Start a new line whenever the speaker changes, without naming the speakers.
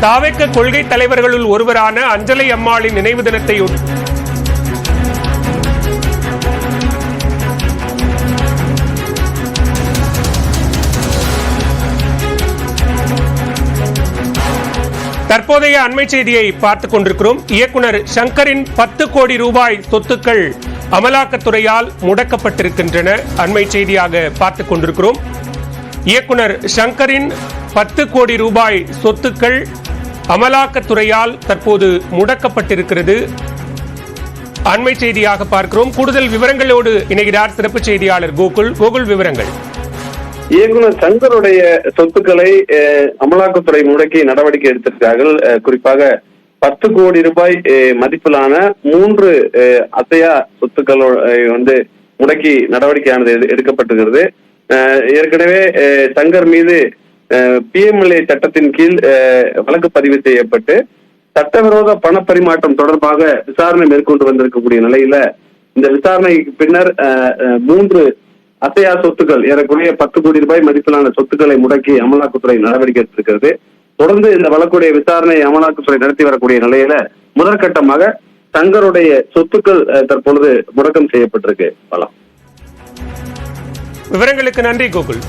தாவேக்க கொள்கை தலைவர்களுள் ஒருவரான அஞ்சலை அம்மாளின் நினைவு தினத்தை தற்போதைய அண்மை செய்தியை பார்த்துக் கொண்டிருக்கிறோம். இயக்குனர் சங்கரின் 10 கோடி ரூபாய் சொத்துக்கள் அமலாக்கத்துறையால் முடக்கப்பட்டிருக்கின்றன. அண்மை செய்தியாக பார்த்துக் கொண்டிருக்கிறோம். இயக்குனர் சங்கரின் 10 கோடி ரூபாய் சொத்துக்கள் அமலாக்கத்துறையால் தற்போது முடக்கப்பட்டிருக்கிறது. அண்மை செய்தியாக பார்க்கிறோம். கூடுதல் விவரங்களோடு இணைகிறார் சிறப்பு செய்தியாளர் கோகுல். விவரங்கள்.
இயக்குனர் சங்கருடைய சொத்துக்களை அமலாக்கத்துறை முடக்கி நடவடிக்கை எடுத்திருக்கிறார்கள். குறிப்பாக 10 கோடி ரூபாய் மதிப்பிலான 3 அசையா சொத்துக்கள் முடக்கி நடவடிக்கையானது எடுக்கப்பட்டிருக்கிறது. ஏற்கனவே சங்கர் மீது PMLA சட்டத்தின் கீழ் வழக்கு பதிவு செய்யப்பட்டு சட்டவிரோத பணப்பரிமாற்றம் தொடர்பாக விசாரணை மேற்கொண்டு வந்திருக்கக்கூடிய நிலையில இந்த விசாரணைக்கு பின்னர் 3 அசையா சொத்துக்கள் ஏறக்குறைய 10 கோடி ரூபாய் மதிப்பிலான சொத்துக்களை முடக்கி அமலாக்கத்துறை நடவடிக்கை எடுத்திருக்கிறது. தொடர்ந்து இந்த வழக்குடைய விசாரணை அமலாக்கத்துறை நடத்தி வரக்கூடிய நிலையில முதற்கட்டமாக சங்கருடைய சொத்துக்கள் தற்பொழுது முடக்கம் செய்யப்பட்டிருக்கு.
விவரங்களுக்கு நன்றி கோகுல்.